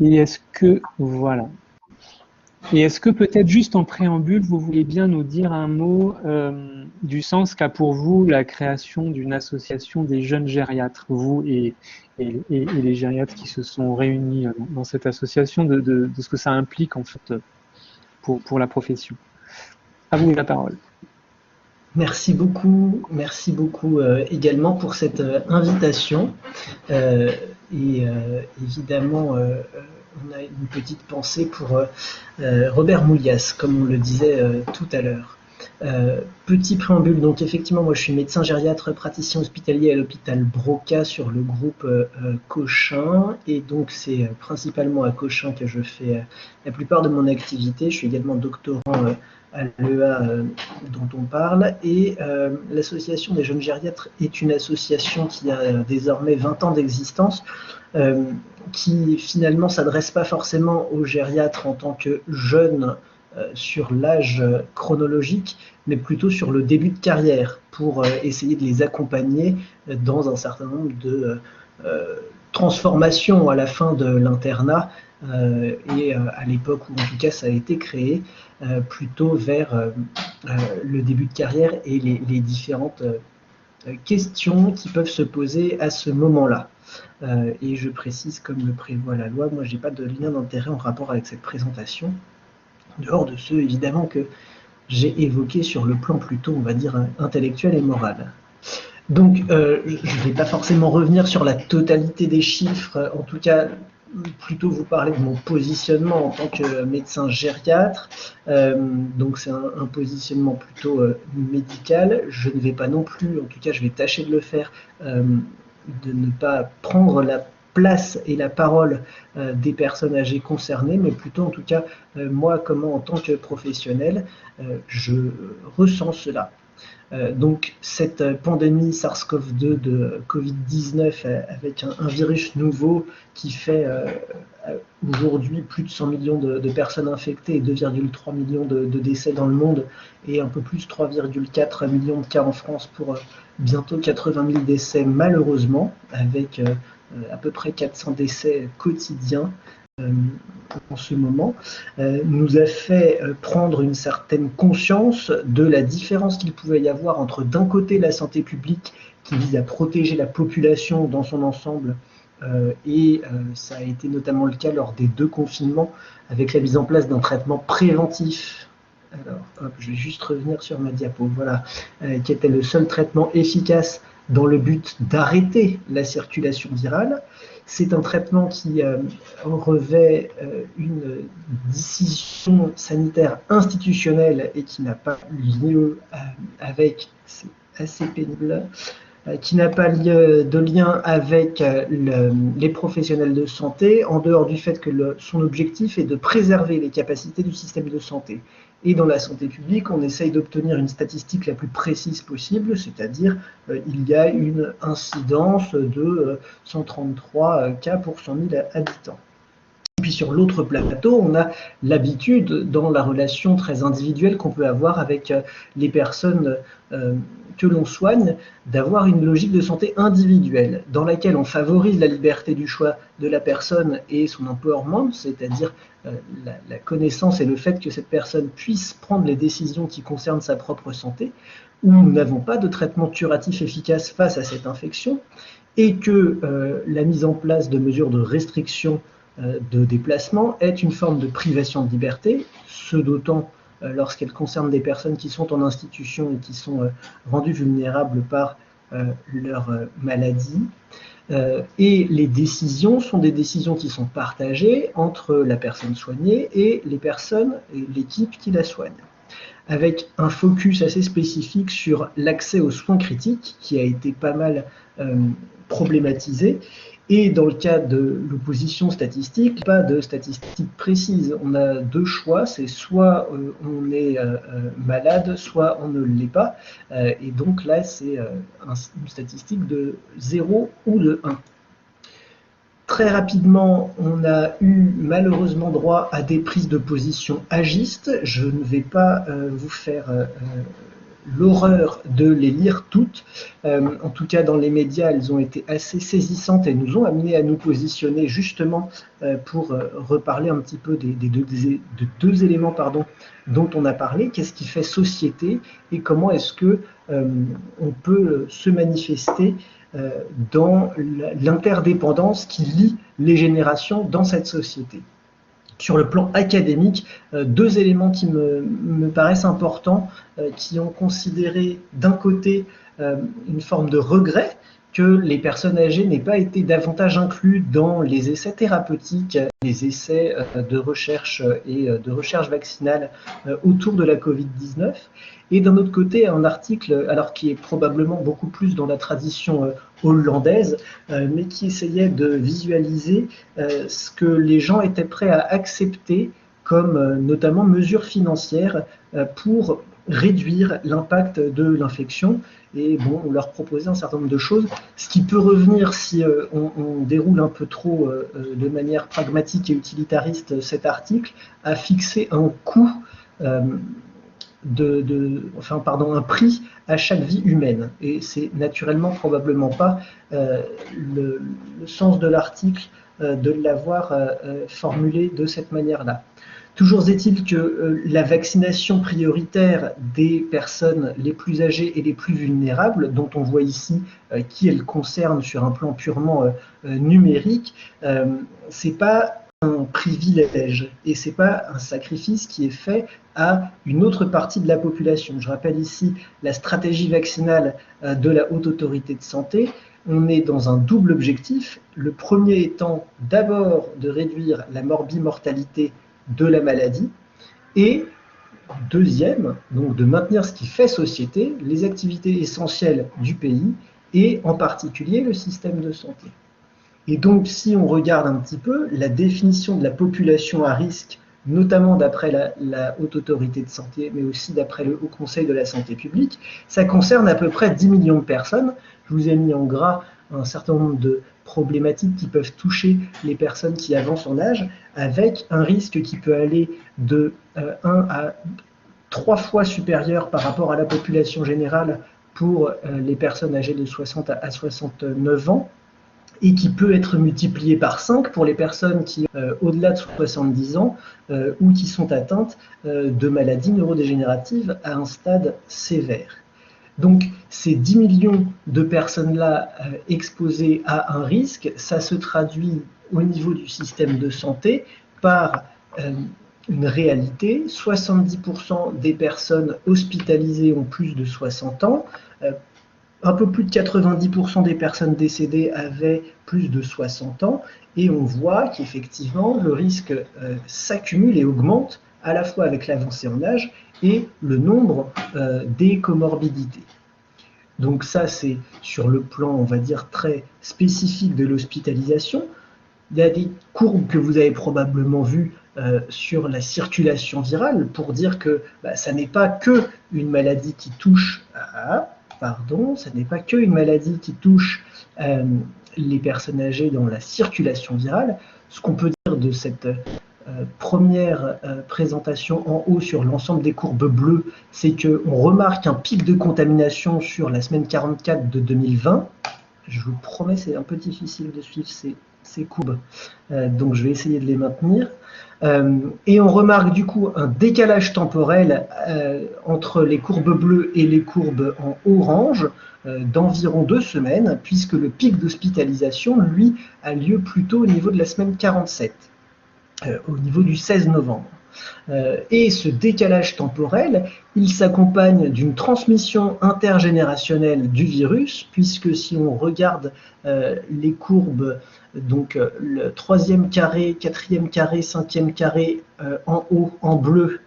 Et est-ce que, voilà. Et est-ce que peut-être juste en préambule, vous voulez bien nous dire un mot du sens qu'a pour vous la création d'une association des jeunes gériatres, vous et les gériatres qui se sont réunis dans cette association, de ce que ça implique en fait pour la profession. À vous la parole. Merci beaucoup également pour cette invitation. Euh, évidemment, on a une petite pensée pour Robert Moulias, comme on le disait tout à l'heure. Petit préambule, donc effectivement, moi je suis médecin gériatre, praticien hospitalier à l'hôpital Broca sur le groupe Cochin, et donc c'est principalement à Cochin que je fais la plupart de mon activité. Je suis également doctorant à l'EA dont on parle, et l'association des jeunes gériatres est une association qui a désormais 20 ans d'existence, qui finalement s'adresse pas forcément aux gériatres en tant que jeunes sur l'âge chronologique, mais plutôt sur le début de carrière, pour essayer de les accompagner dans un certain nombre de transformations à la fin de l'internat, et à l'époque où en tout cas ça a été créé, plutôt vers le début de carrière et les différentes questions qui peuvent se poser à ce moment-là. Et je précise, comme le prévoit la loi, moi j'ai pas de lien d'intérêt en rapport avec cette présentation, en dehors de ceux évidemment que j'ai évoqués sur le plan plutôt, on va dire, intellectuel et moral. Donc, je ne vais pas forcément revenir sur la totalité des chiffres, en tout cas, plutôt vous parler de mon positionnement en tant que médecin gériatre. Donc, c'est un positionnement plutôt médical. Je ne vais pas non plus, en tout cas, je vais tâcher de le faire, de ne pas prendre la place et la parole des personnes âgées concernées, mais plutôt en tout cas moi comment en tant que professionnel je ressens cela. Donc cette pandémie SARS-CoV-2 de Covid-19 avec un virus nouveau qui fait aujourd'hui plus de 100 millions de personnes infectées et 2,3 millions de décès dans le monde, et un peu plus 3,4 millions de cas en France pour bientôt 80 000 décès malheureusement, avec à peu près 400 décès quotidiens en ce moment, nous a fait prendre une certaine conscience de la différence qu'il pouvait y avoir entre d'un côté la santé publique qui vise à protéger la population dans son ensemble, et ça a été notamment le cas lors des 2 confinements avec la mise en place d'un traitement préventif. Alors, hop, je vais juste revenir sur ma diapo, voilà, qui était le seul traitement efficace dans le but d'arrêter la circulation virale. C'est un traitement qui revêt une décision sanitaire institutionnelle et qui n'a pas lieu avec, c'est assez pénible, qui n'a pas de lien avec les professionnels de santé, en dehors du fait que son objectif est de préserver les capacités du système de santé. Et dans la santé publique, on essaye d'obtenir une statistique la plus précise possible, c'est-à-dire il y a une incidence de 133 cas pour 100 000 habitants. Et puis sur l'autre plateau, on a l'habitude, dans la relation très individuelle qu'on peut avoir avec les personnes que l'on soigne, d'avoir une logique de santé individuelle, dans laquelle on favorise la liberté du choix de la personne et son empowerment, c'est-à-dire la connaissance et le fait que cette personne puisse prendre les décisions qui concernent sa propre santé, où nous n'avons pas de traitement curatif efficace face à cette infection, et que la mise en place de mesures de restriction de déplacement est une forme de privation de liberté, ce d'autant lorsqu'elle concerne des personnes qui sont en institution et qui sont rendues vulnérables par leur maladie. Et les décisions sont des décisions qui sont partagées entre la personne soignée et les personnes et l'équipe qui la soigne, avec un focus assez spécifique sur l'accès aux soins critiques qui a été pas mal problématisé. Et dans le cas de l'opposition statistique, pas de statistiques précises. On a 2 choix, c'est soit on est malade, soit on ne l'est pas. Et donc là, c'est une statistique de 0 ou de 1. Très rapidement, on a eu malheureusement droit à des prises de position agistes. Je ne vais pas vous faire l'horreur de les lire toutes. En tout cas, dans les médias, elles ont été assez saisissantes et nous ont amené à nous positionner justement pour reparler un petit peu des deux éléments dont on a parlé. Qu'est-ce qui fait société et comment est-ce que on peut se manifester dans l'interdépendance qui lie les générations dans cette société. Sur le plan académique, deux éléments qui me paraissent importants, qui ont considéré d'un côté une forme de regret que les personnes âgées n'aient pas été davantage incluses dans les essais thérapeutiques, les essais de recherche et de recherche vaccinale autour de la Covid-19. Et d'un autre côté, un article, alors qui est probablement beaucoup plus dans la tradition hollandaise, mais qui essayait de visualiser ce que les gens étaient prêts à accepter comme notamment mesures financières pour réduire l'impact de l'infection. Et bon, on leur proposait un certain nombre de choses, ce qui peut revenir, si on déroule un peu trop de manière pragmatique et utilitariste cet article, à fixer un coût, un prix à chaque vie humaine. Et c'est naturellement probablement pas le sens de l'article de l'avoir formulé de cette manière-là. Toujours est-il que la vaccination prioritaire des personnes les plus âgées et les plus vulnérables, dont on voit ici qui elles concernent sur un plan purement numérique, c'est pas un privilège et c'est pas un sacrifice qui est fait à une autre partie de la population. Je rappelle ici la stratégie vaccinale de la Haute Autorité de Santé. On est dans un double objectif. Le premier étant d'abord de réduire la morbimortalité de la maladie, et deuxième, donc de maintenir ce qui fait société, les activités essentielles du pays, et en particulier le système de santé. Et donc, si on regarde un petit peu la définition de la population à risque, notamment d'après la Haute Autorité de Santé, mais aussi d'après le Haut Conseil de la Santé publique, ça concerne à peu près 10 millions de personnes. Je vous ai mis en gras un certain nombre de problématiques qui peuvent toucher les personnes qui avancent en âge, avec un risque qui peut aller de 1 à 3 fois supérieur par rapport à la population générale pour les personnes âgées de 60 à 69 ans, et qui peut être multiplié par 5 pour les personnes qui au-delà de 70 ans ou qui sont atteintes de maladies neurodégénératives à un stade sévère. Donc ces 10 millions de personnes-là exposées à un risque, ça se traduit au niveau du système de santé par une réalité. 70% des personnes hospitalisées ont plus de 60 ans, un peu plus de 90% des personnes décédées avaient plus de 60 ans, et on voit qu'effectivement le risque s'accumule et augmente à la fois avec l'avancée en âge et le nombre des comorbidités. Donc ça, c'est sur le plan, on va dire, très spécifique de l'hospitalisation. Il y a des courbes que vous avez probablement vues sur la circulation virale pour dire que ça n'est pas que une maladie qui touche ça n'est pas qu'une maladie qui touche les personnes âgées dans la circulation virale. Ce qu'on peut dire de cette première présentation en haut sur l'ensemble des courbes bleues, c'est qu'on remarque un pic de contamination sur la semaine 44 de 2020. Je vous promets, c'est un peu difficile de suivre ces courbes, donc je vais essayer de les maintenir. Et on remarque du coup un décalage temporel entre les courbes bleues et les courbes en orange d'environ 2 semaines, puisque le pic d'hospitalisation, lui, a lieu plutôt au niveau de la semaine 47, au niveau du 16 novembre. Et ce décalage temporel, il s'accompagne d'une transmission intergénérationnelle du virus, puisque si on regarde les courbes, donc le 3e carré, 4e carré, 5e carré en haut en bleu,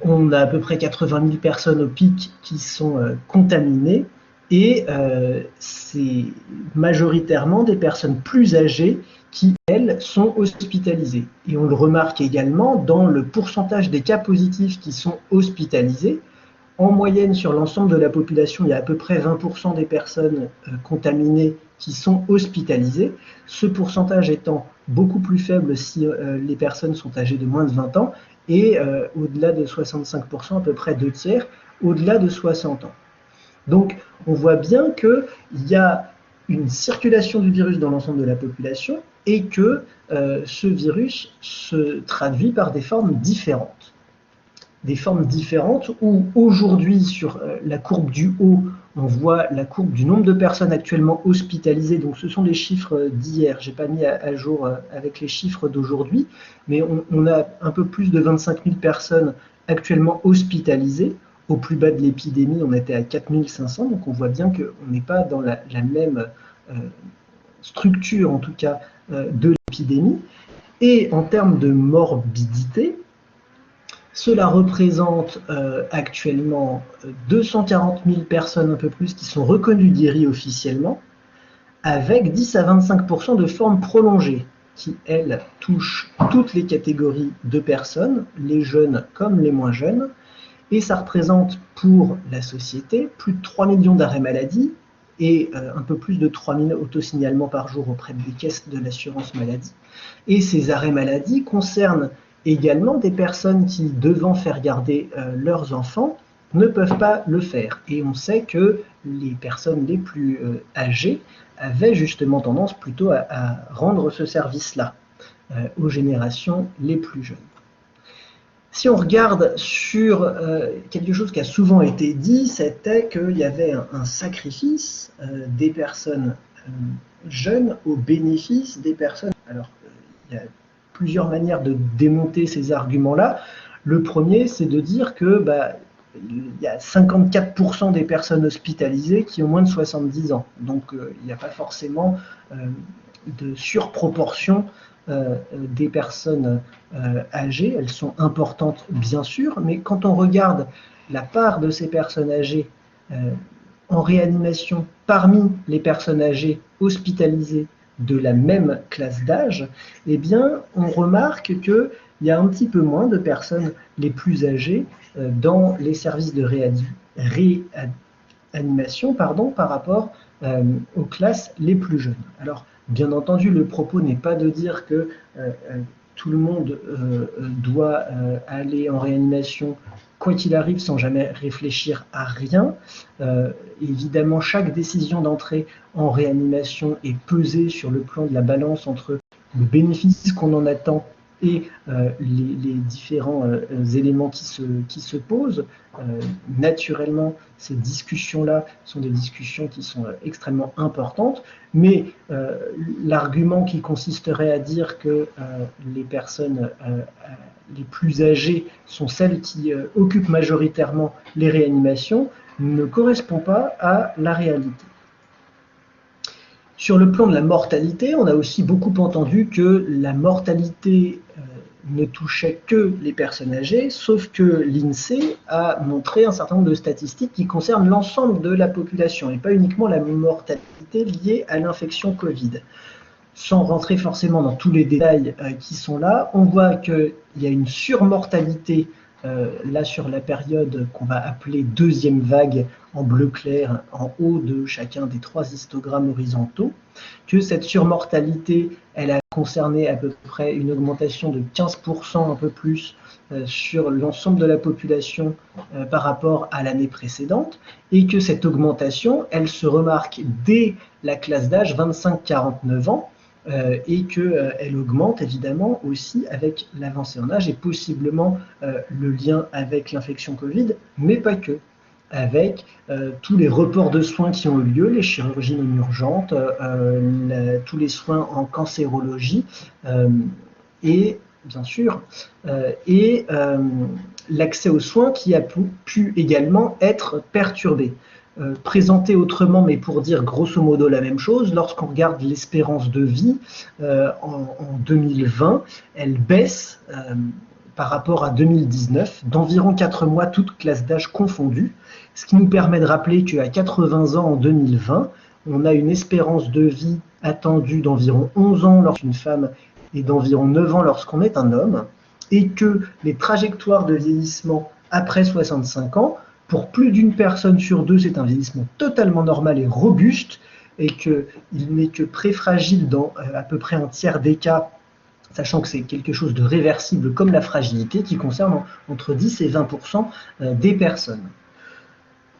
on a à peu près 80 000 personnes au pic qui sont contaminées, et c'est majoritairement des personnes plus âgées qui, elles, sont hospitalisées. Et on le remarque également dans le pourcentage des cas positifs qui sont hospitalisés. En moyenne, sur l'ensemble de la population, il y a à peu près 20% des personnes contaminées qui sont hospitalisées. Ce pourcentage étant beaucoup plus faible si les personnes sont âgées de moins de 20 ans, et au-delà de 65%, à peu près 2 tiers, au-delà de 60 ans. Donc, on voit bien qu'il y a une circulation du virus dans l'ensemble de la population et que ce virus se traduit par des formes différentes. Des formes différentes où aujourd'hui, sur la courbe du haut, on voit la courbe du nombre de personnes actuellement hospitalisées. Donc, ce sont les chiffres d'hier. Je n'ai pas mis à jour avec les chiffres d'aujourd'hui, mais on a un peu plus de 25 000 personnes actuellement hospitalisées. Au plus bas de l'épidémie, on était à 4 500, donc on voit bien qu'on n'est pas dans la même structure, en tout cas, de l'épidémie. Et en termes de morbidité, cela représente actuellement 240 000 personnes, un peu plus, qui sont reconnues guéries officiellement, avec 10 à 25% de formes prolongées, qui, elles, touchent toutes les catégories de personnes, les jeunes comme les moins jeunes, et ça représente pour la société plus de 3 millions d'arrêts maladie et un peu plus de 3 000 autosignalements par jour auprès des caisses de l'assurance maladie. Et ces arrêts maladie concernent également des personnes qui, devant faire garder leurs enfants, ne peuvent pas le faire. Et on sait que les personnes les plus âgées avaient justement tendance plutôt à rendre ce service-là aux générations les plus jeunes. Si on regarde sur quelque chose qui a souvent été dit, c'était qu'il y avait un sacrifice des personnes jeunes au bénéfice des personnes. Alors, il y a plusieurs manières de démonter ces arguments-là. Le premier, c'est de dire que il y a 54% des personnes hospitalisées qui ont moins de 70 ans. Donc, il n'y a pas forcément de surproportion des personnes âgées. Elles sont importantes, bien sûr, mais quand on regarde la part de ces personnes âgées en réanimation parmi les personnes âgées hospitalisées de la même classe d'âge, eh bien, on remarque qu'il y a un petit peu moins de personnes les plus âgées dans les services de réanimation par rapport aux classes les plus jeunes. Alors, bien entendu, le propos n'est pas de dire que tout le monde doit aller en réanimation quoi qu'il arrive sans jamais réfléchir à rien. Évidemment, chaque décision d'entrée en réanimation est pesée sur le plan de la balance entre le bénéfice qu'on en attend et les différents éléments qui se posent. Naturellement, ces discussions-là sont des discussions qui sont extrêmement importantes, mais l'argument qui consisterait à dire que les personnes les plus âgées sont celles qui occupent majoritairement les réanimations ne correspond pas à la réalité. Sur le plan de la mortalité, on a aussi beaucoup entendu que la mortalité ne touchait que les personnes âgées, sauf que l'INSEE a montré un certain nombre de statistiques qui concernent l'ensemble de la population et pas uniquement la mortalité liée à l'infection Covid. Sans rentrer forcément dans tous les détails qui sont là, on voit qu'il y a une surmortalité là sur la période qu'on va appeler deuxième vague en bleu clair en haut de chacun des 3 histogrammes horizontaux, que cette surmortalité elle a concerné à peu près une augmentation de 15%, un peu plus, sur l'ensemble de la population par rapport à l'année précédente, et que cette augmentation elle se remarque dès la classe d'âge 25-49 ans, et qu'elle augmente évidemment aussi avec l'avancée en âge et possiblement le lien avec l'infection Covid, mais pas que, avec tous les reports de soins qui ont eu lieu, les chirurgies non urgentes, tous les soins en cancérologie, et bien sûr, l'accès aux soins qui a pu également être perturbé. Présenté autrement, mais pour dire grosso modo la même chose, lorsqu'on regarde l'espérance de vie en 2020, elle baisse par rapport à 2019 d'environ 4 mois, toutes classes d'âge confondues, ce qui nous permet de rappeler qu'à 80 ans en 2020, on a une espérance de vie attendue d'environ 11 ans lorsqu'une femme et d'environ 9 ans lorsqu'on est un homme, et que les trajectoires de vieillissement après 65 ans, pour plus d'une personne sur 2, c'est un vieillissement totalement normal et robuste, et qu'il n'est que préfragile dans à peu près un tiers des cas, sachant que c'est quelque chose de réversible comme la fragilité, qui concerne entre 10 et 20% des personnes.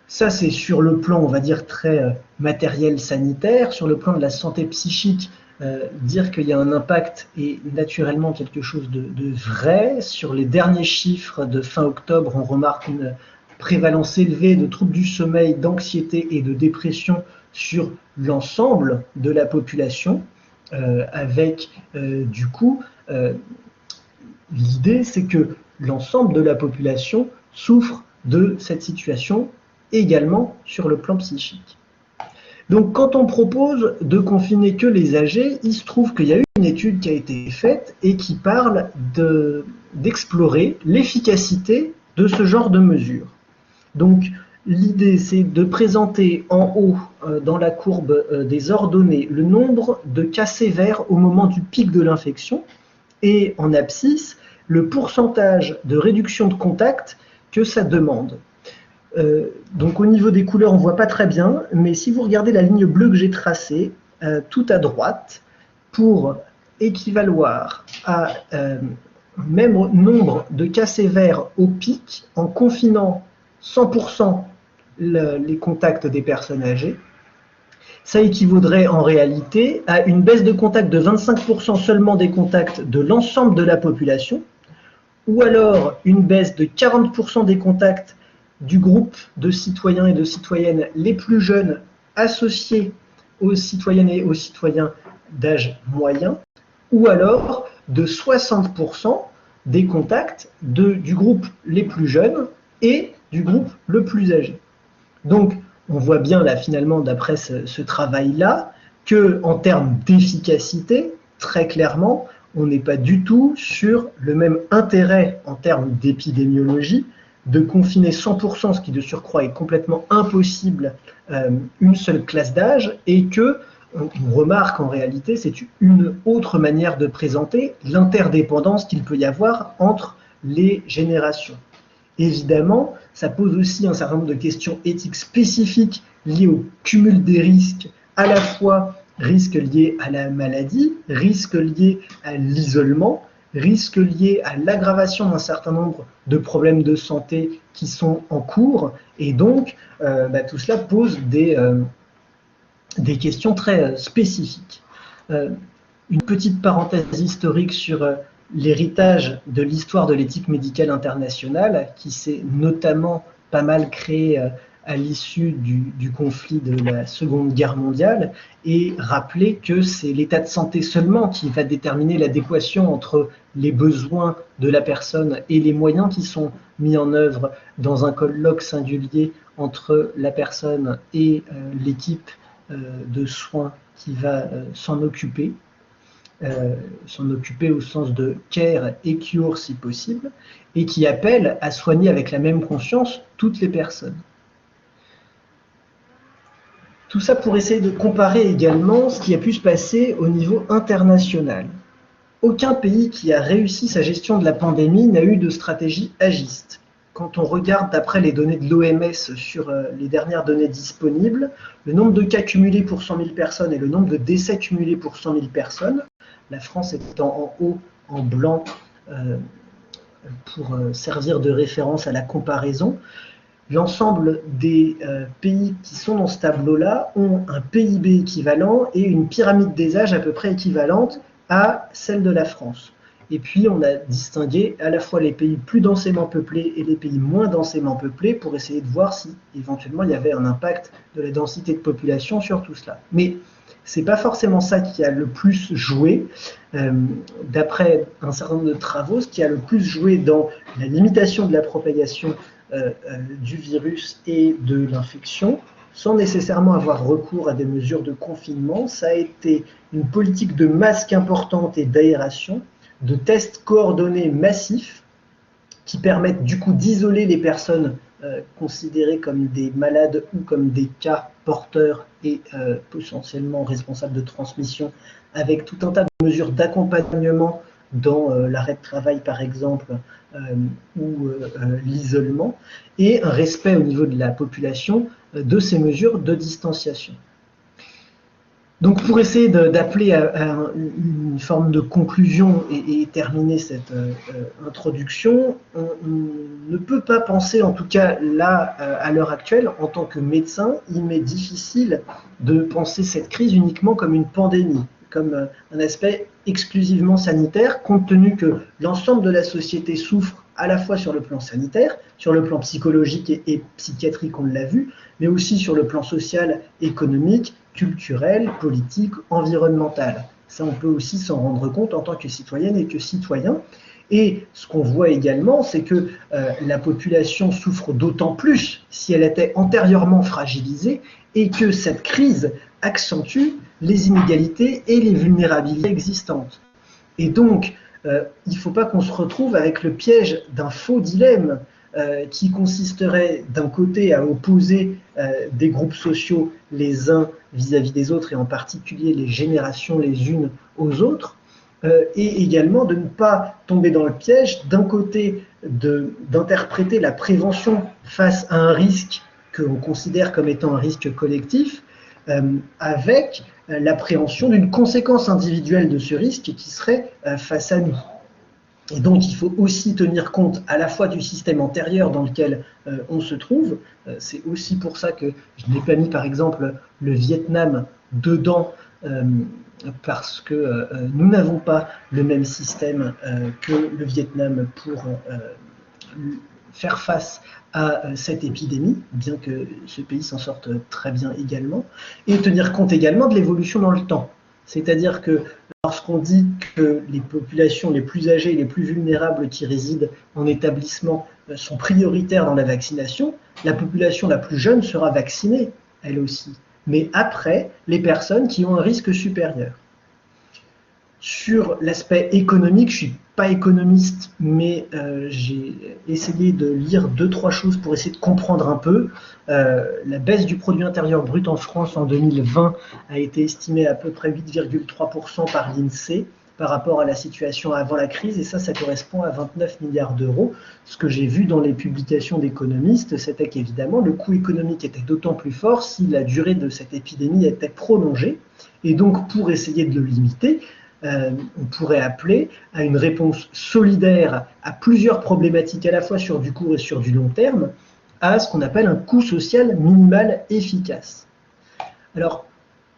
Ça, c'est sur le plan, on va dire, très matériel sanitaire. Sur le plan de la santé psychique, dire qu'il y a un impact est naturellement quelque chose de vrai. Sur les derniers chiffres de fin octobre, on remarque une prévalence élevée de troubles du sommeil, d'anxiété et de dépression sur l'ensemble de la population, avec du coup, l'idée c'est que l'ensemble de la population souffre de cette situation également sur le plan psychique. Donc quand on propose de confiner que les âgés, il se trouve qu'il y a eu une étude qui a été faite et qui parle d'explorer l'efficacité de ce genre de mesures. Donc l'idée c'est de présenter en haut dans la courbe des ordonnées le nombre de cas sévères au moment du pic de l'infection et en abscisse le pourcentage de réduction de contact que ça demande. Donc au niveau des couleurs, on ne voit pas très bien, mais si vous regardez la ligne bleue que j'ai tracée, tout à droite, pour équivaloir à même nombre de cas sévères au pic, en confinant 100% les contacts des personnes âgées, ça équivaudrait en réalité à une baisse de contact de 25% seulement des contacts de l'ensemble de la population, ou alors une baisse de 40% des contacts du groupe de citoyens et de citoyennes les plus jeunes associés aux citoyennes et aux citoyens d'âge moyen, ou alors de 60% des contacts du groupe les plus jeunes et du groupe le plus âgé. Donc, on voit bien là finalement d'après ce travail-là qu'en termes d'efficacité, très clairement, on n'est pas du tout sur le même intérêt en termes d'épidémiologie de confiner 100%, ce qui de surcroît est complètement impossible, une seule classe d'âge, et que on remarque en réalité, c'est une autre manière de présenter l'interdépendance qu'il peut y avoir entre les générations. Évidemment, ça pose aussi un certain nombre de questions éthiques spécifiques liées au cumul des risques, à la fois risques liés à la maladie, risques liés à l'isolement, risques liés à l'aggravation d'un certain nombre de problèmes de santé qui sont en cours. Et donc, tout cela pose des questions très spécifiques. Une petite parenthèse historique sur l'héritage de l'histoire de l'éthique médicale internationale, qui s'est notamment pas mal créé à l'issue du conflit de la Seconde Guerre mondiale, et rappeler que c'est l'état de santé seulement qui va déterminer l'adéquation entre les besoins de la personne et les moyens qui sont mis en œuvre dans un colloque singulier entre la personne et l'équipe de soins qui va s'en occuper au sens de care et cure si possible, et qui appelle à soigner avec la même conscience toutes les personnes. Tout ça pour essayer de comparer également ce qui a pu se passer au niveau international. Aucun pays qui a réussi sa gestion de la pandémie n'a eu de stratégie agiste. Quand on regarde d'après les données de l'OMS sur les dernières données disponibles, le nombre de cas cumulés pour 100 000 personnes et le nombre de décès cumulés pour 100 000 personnes, la France étant en haut, en blanc, pour servir de référence à la comparaison, l'ensemble des pays qui sont dans ce tableau-là ont un PIB équivalent et une pyramide des âges à peu près équivalente à celle de la France. Et puis on a distingué à la fois les pays plus densément peuplés et les pays moins densément peuplés pour essayer de voir si éventuellement il y avait un impact de la densité de population sur tout cela. Mais c'est pas forcément ça qui a le plus joué. D'après un certain nombre de travaux, ce qui a le plus joué dans la limitation de la propagation du virus et de l'infection, sans nécessairement avoir recours à des mesures de confinement, ça a été une politique de masques importante et d'aération, de tests coordonnés massifs qui permettent du coup d'isoler les personnes considérées comme des malades ou comme des cas porteurs et potentiellement responsables de transmission, avec tout un tas de mesures d'accompagnement dans l'arrêt de travail par exemple, ou l'isolement, et un respect au niveau de la population de ces mesures de distanciation. Donc, pour essayer d'appeler à une forme de conclusion et terminer cette introduction, on ne peut pas penser, en tout cas là, à l'heure actuelle, en tant que médecin, il m'est difficile de penser cette crise uniquement comme une pandémie, comme un aspect exclusivement sanitaire, compte tenu que l'ensemble de la société souffre à la fois sur le plan sanitaire, sur le plan psychologique et psychiatrique, on l'a vu, mais aussi sur le plan social, économique, culturel, politique, environnemental. Ça, on peut aussi s'en rendre compte en tant que citoyenne et que citoyen. Et ce qu'on voit également, c'est que la population souffre d'autant plus si elle était antérieurement fragilisée et que cette crise accentue les inégalités et les vulnérabilités existantes. Et donc, il ne faut pas qu'on se retrouve avec le piège d'un faux dilemme qui consisterait d'un côté à opposer des groupes sociaux les uns vis-à-vis des autres, et en particulier les générations les unes aux autres, et également de ne pas tomber dans le piège d'un côté d'interpréter la prévention face à un risque que l'on considère comme étant un risque collectif, avec l'appréhension d'une conséquence individuelle de ce risque qui serait face à nous. Et donc, il faut aussi tenir compte à la fois du système antérieur dans lequel on se trouve. C'est aussi pour ça que je n'ai pas mis, par exemple, le Vietnam dedans, parce que nous n'avons pas le même système que le Vietnam pour faire face à cette épidémie, bien que ce pays s'en sorte très bien également, et tenir compte également de l'évolution dans le temps. C'est-à-dire que lorsqu'on dit que les populations les plus âgées et les plus vulnérables qui résident en établissement sont prioritaires dans la vaccination, la population la plus jeune sera vaccinée, elle aussi. Mais après, les personnes qui ont un risque supérieur. Sur l'aspect économique, je ne suis pas économiste, mais j'ai essayé de lire 2-3 choses pour essayer de comprendre un peu. La baisse du produit intérieur brut en France en 2020 a été estimée à peu près 8,3% par l'INSEE par rapport à la situation avant la crise, et ça correspond à 29 milliards d'euros. Ce que j'ai vu dans les publications d'économistes, c'était qu'évidemment, le coût économique était d'autant plus fort si la durée de cette épidémie était prolongée, et donc pour essayer de le limiter, on pourrait appeler à une réponse solidaire à plusieurs problématiques à la fois sur du court et sur du long terme, à ce qu'on appelle un coût social minimal efficace. Alors,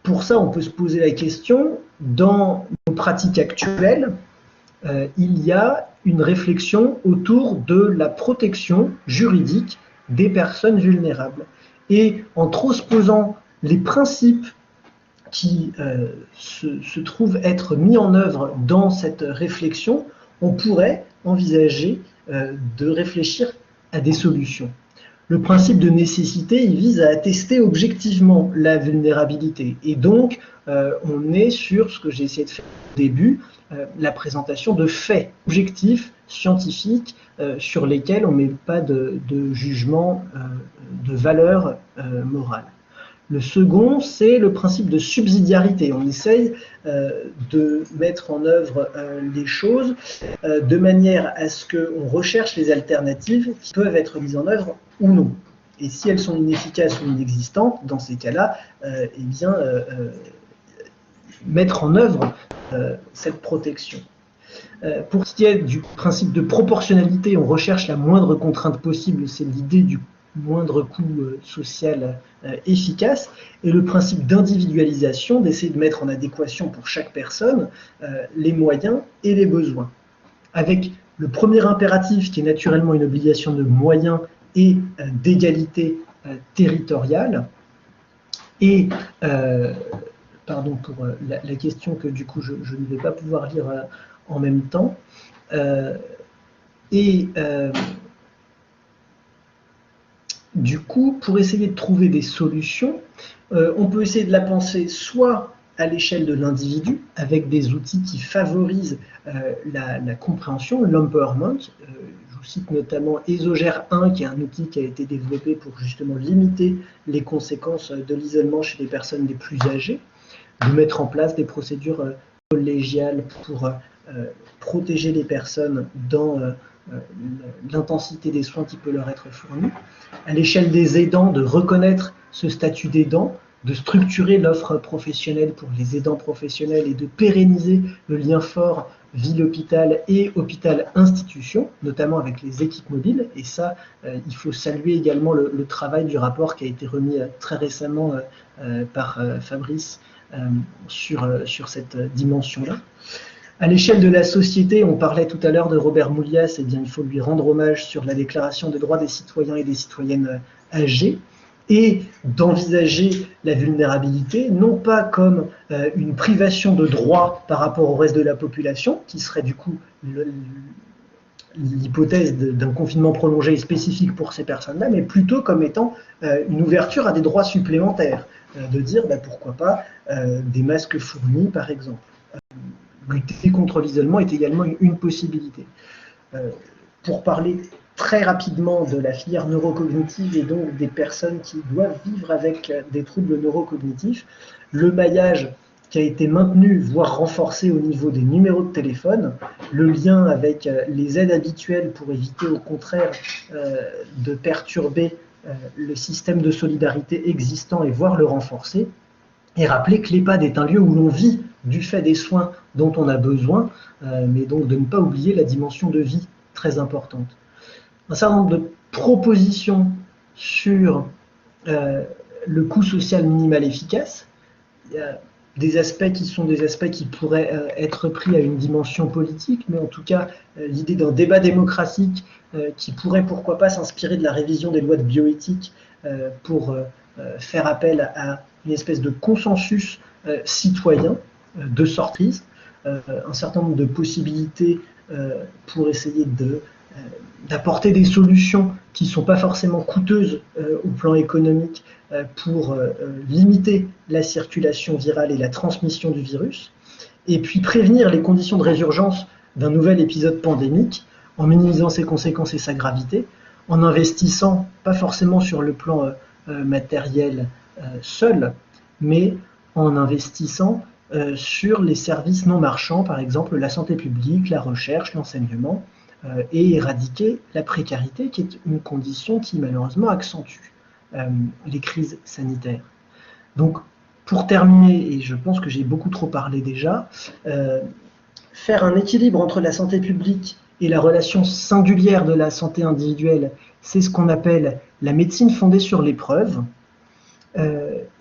pour ça, on peut se poser la question, dans nos pratiques actuelles, il y a une réflexion autour de la protection juridique des personnes vulnérables. Et en transposant les principes qui se trouve être mis en œuvre dans cette réflexion, on pourrait envisager de réfléchir à des solutions. Le principe de nécessité, il vise à attester objectivement la vulnérabilité. Et donc, on est sur ce que j'ai essayé de faire au début, la présentation de faits objectifs, scientifiques, sur lesquels on ne met pas de jugement de valeur morale. Le second, c'est le principe de subsidiarité. On essaye de mettre en œuvre les choses de manière à ce qu'on recherche les alternatives qui peuvent être mises en œuvre ou non. Et si elles sont inefficaces ou inexistantes, dans ces cas-là, mettre en œuvre cette protection. Pour ce qui est du principe de proportionnalité, on recherche la moindre contrainte possible, c'est l'idée du moindre coût social efficace, et le principe d'individualisation, d'essayer de mettre en adéquation pour chaque personne les moyens et les besoins. Avec le premier impératif qui est naturellement une obligation de moyens et d'égalité territoriale, et pardon pour la question que du coup je ne vais pas pouvoir lire en même temps, du coup, pour essayer de trouver des solutions, on peut essayer de la penser soit à l'échelle de l'individu, avec des outils qui favorisent la compréhension, l'empowerment. Je vous cite notamment Esogère 1, qui est un outil qui a été développé pour justement limiter les conséquences de l'isolement chez les personnes les plus âgées, de mettre en place des procédures collégiales pour protéger les personnes dans l'intensité des soins qui peut leur être fournie. À l'échelle des aidants, de reconnaître ce statut d'aidant de structurer l'offre professionnelle pour les aidants professionnels et de pérenniser le lien fort ville-hôpital et hôpital-institution, notamment avec les équipes mobiles. Et ça, il faut saluer également le travail du rapport qui a été remis très récemment par Fabrice sur cette dimension-là. À l'échelle de la société, on parlait tout à l'heure de Robert Moulias, eh bien, il faut lui rendre hommage sur la Déclaration des droits des citoyens et des citoyennes âgées, et d'envisager la vulnérabilité, non pas comme une privation de droits par rapport au reste de la population, qui serait du coup l'hypothèse d'un confinement prolongé et spécifique pour ces personnes-là, mais plutôt comme étant une ouverture à des droits supplémentaires, de dire pourquoi pas des masques fournis par exemple. Lutter contre l'isolement est également une possibilité. Pour parler très rapidement de la filière neurocognitive et donc des personnes qui doivent vivre avec des troubles neurocognitifs, le maillage qui a été maintenu, voire renforcé au niveau des numéros de téléphone, le lien avec les aides habituelles pour éviter au contraire de perturber le système de solidarité existant et voire le renforcer, et rappeler que l'EHPAD est un lieu où l'on vit du fait des soins dont on a besoin, mais donc de ne pas oublier la dimension de vie très importante. Un certain nombre de propositions sur le coût social minimal efficace. Il y a des aspects qui sont des aspects qui pourraient être pris à une dimension politique, mais en tout cas l'idée d'un débat démocratique qui pourrait pourquoi pas s'inspirer de la révision des lois de bioéthique pour faire appel à une espèce de consensus citoyen de sorties, un certain nombre de possibilités pour essayer d'apporter des solutions qui ne sont pas forcément coûteuses au plan économique pour limiter la circulation virale et la transmission du virus, et puis prévenir les conditions de résurgence d'un nouvel épisode pandémique en minimisant ses conséquences et sa gravité, en investissant, pas forcément sur le plan matériel seul, mais en investissant sur les services non marchands, par exemple la santé publique, la recherche, l'enseignement, et éradiquer la précarité, qui est une condition qui malheureusement accentue les crises sanitaires. Donc, pour terminer, et je pense que j'ai beaucoup trop parlé déjà, faire un équilibre entre la santé publique et la relation singulière de la santé individuelle, c'est ce qu'on appelle la médecine fondée sur l'épreuve.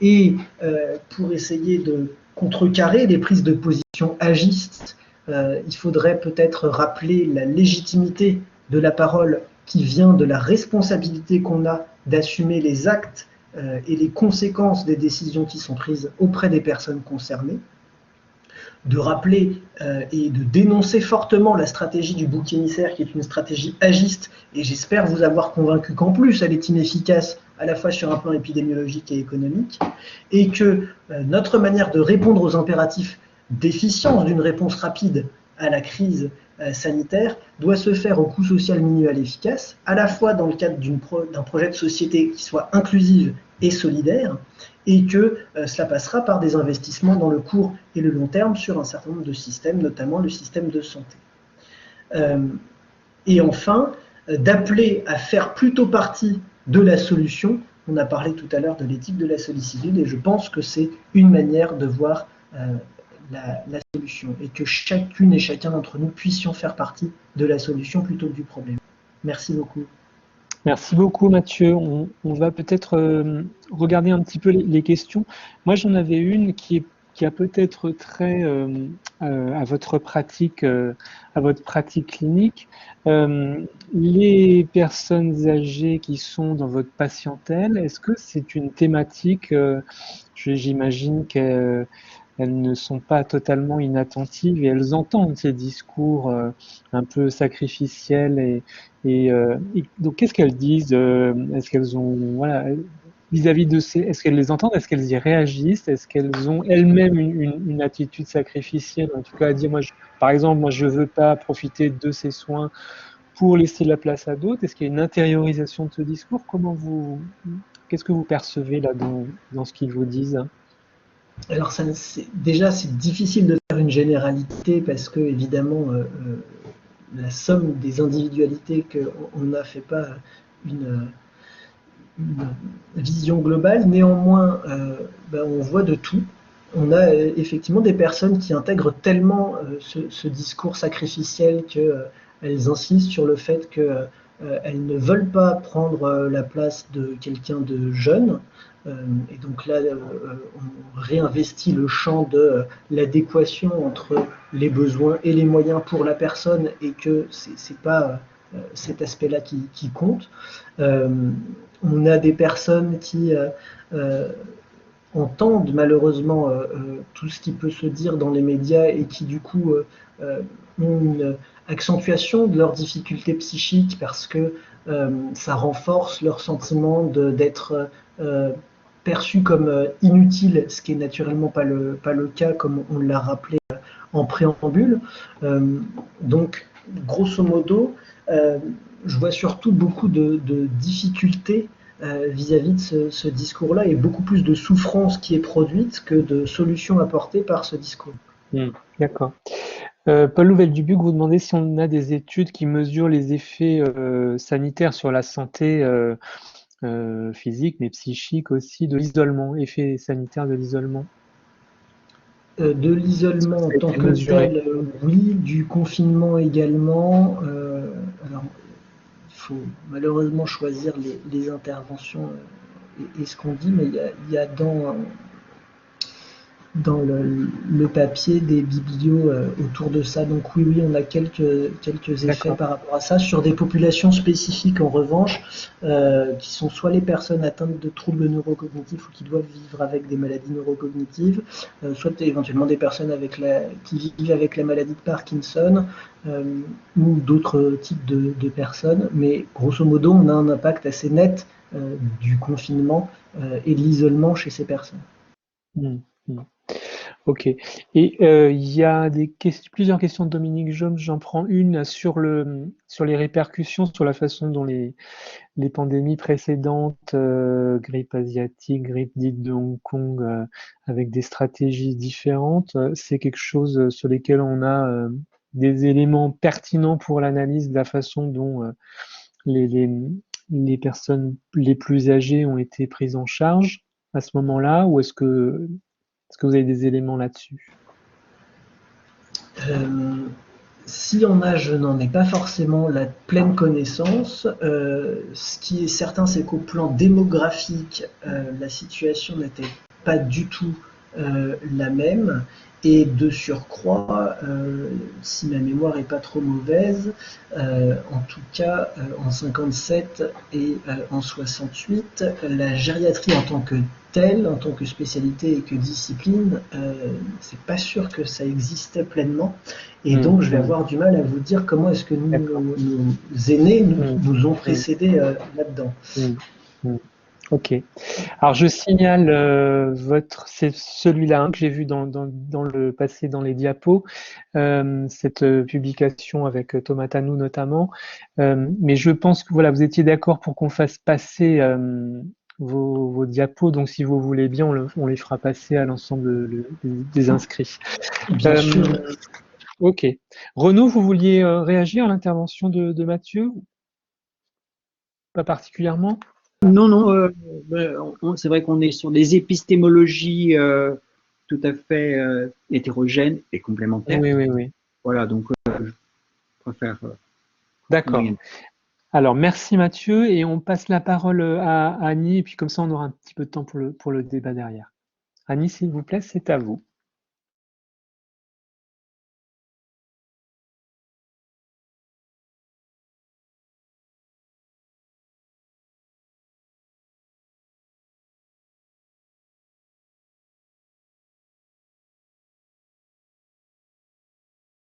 Et pour essayer de contrecarrer les prises de position agistes, il faudrait peut-être rappeler la légitimité de la parole qui vient de la responsabilité qu'on a d'assumer les actes et les conséquences des décisions qui sont prises auprès des personnes concernées, de rappeler et de dénoncer fortement la stratégie du bouc émissaire qui est une stratégie agiste, et j'espère vous avoir convaincu qu'en plus elle est inefficace à la fois sur un plan épidémiologique et économique, et que notre manière de répondre aux impératifs d'efficience d'une réponse rapide à la crise sanitaire doit se faire au coût social minimal efficace, à la fois dans le cadre d'un projet de société qui soit inclusive et solidaire, et que cela passera par des investissements dans le court et le long terme sur un certain nombre de systèmes, notamment le système de santé. Et enfin, d'appeler à faire plutôt partie de la solution. On a parlé tout à l'heure de l'éthique de la sollicitude, et je pense que c'est une manière de voir la solution, et que chacune et chacun d'entre nous puissions faire partie de la solution plutôt que du problème. Merci beaucoup. Merci beaucoup Mathieu. On va peut-être regarder un petit peu les questions. Moi j'en avais une qui a peut-être trait à votre pratique clinique. Les personnes âgées qui sont dans votre patientèle, est-ce que c'est une thématique, j'imagine qu'elles ne sont pas totalement inattentives et elles entendent ces discours un peu sacrificiels et donc qu'est-ce qu'elles disent? Est-ce qu'elles ont vis-à-vis de est-ce qu'elles les entendent? Est-ce qu'elles y réagissent? Est-ce qu'elles ont elles-mêmes une attitude sacrificielle? En tout cas, à dire par exemple, moi je veux pas profiter de ces soins pour laisser la place à d'autres. Est-ce qu'il y a une intériorisation de ce discours? Qu'est-ce que vous percevez là dans ce qu'ils vous disent? Alors déjà, c'est difficile de faire une généralité parce que, évidemment, la somme des individualités qu'on a fait pas une vision globale. Néanmoins, on voit de tout. On a effectivement des personnes qui intègrent tellement ce discours sacrificiel qu'elles insistent sur le fait qu'elles ne veulent pas prendre la place de quelqu'un de jeune. Et donc là, on réinvestit le champ de l'adéquation entre les besoins et les moyens pour la personne, et que c'est pas cet aspect-là qui compte. On a des personnes qui entendent malheureusement tout ce qui peut se dire dans les médias, et qui du coup ont une accentuation de leurs difficultés psychiques, parce que ça renforce leur sentiment d'être perçu comme inutile, ce qui est naturellement pas le cas, comme on l'a rappelé en préambule. Donc, grosso modo, je vois surtout beaucoup de difficultés vis-à-vis de ce discours-là, et beaucoup plus de souffrance qui est produite que de solutions apportées par ce discours. D'accord. Paul Louvel-Dubuc vous demandez si on a des études qui mesurent les effets sanitaires sur la santé physique, mais psychique aussi, de l'isolement, effets sanitaires de l'isolement. De l'isolement en tant que tel, oui, du confinement également. Alors, il faut malheureusement choisir les interventions et ce qu'on dit, mais il y a dans le papier des biblios autour de ça. Donc oui, on a quelques effets par rapport à ça. Sur des populations spécifiques, en revanche, qui sont soit les personnes atteintes de troubles neurocognitifs ou qui doivent vivre avec des maladies neurocognitives, soit éventuellement des personnes qui vivent avec la maladie de Parkinson, ou d'autres types de personnes. Mais grosso modo, on a un impact assez net du confinement et de l'isolement chez ces personnes. Ok. Et il y a plusieurs questions de Dominique Jaume. J'en prends une sur les répercussions, sur la façon dont les pandémies précédentes, grippe asiatique, grippe dite de Hong Kong, avec des stratégies différentes, c'est quelque chose sur lesquels on a des éléments pertinents pour l'analyse de la façon dont les personnes les plus âgées ont été prises en charge à ce moment-là, ou est-ce que vous avez des éléments là-dessus? Si on a, je n'en ai pas forcément la pleine connaissance. Ce qui est certain, c'est qu'au plan démographique, la situation n'était pas du tout la même. Et de surcroît, si ma mémoire n'est pas trop mauvaise, en tout cas en 57 et en 68, la gériatrie en tant que telle, en tant que spécialité et que discipline, c'est pas sûr que ça existait pleinement. Et donc je vais avoir du mal à vous dire comment est-ce que nos aînés nous ont précédés là-dedans. Ok. Alors je signale c'est celui-là que j'ai vu dans le passé dans les diapos, cette publication avec Thomas Tanou notamment. Mais je pense que voilà, vous étiez d'accord pour qu'on fasse passer vos diapos, donc si vous voulez bien, on les fera passer à l'ensemble des inscrits. Bien sûr. Ok. Renaud, vous vouliez réagir à l'intervention de Mathieu? Pas particulièrement? Non, c'est vrai qu'on est sur des épistémologies tout à fait hétérogènes et complémentaires. Oui. Voilà, donc je préfère. D'accord. Alors, merci Mathieu, et on passe la parole à Annie, et puis comme ça, on aura un petit peu de temps pour le débat derrière. Annie, s'il vous plaît, c'est à vous.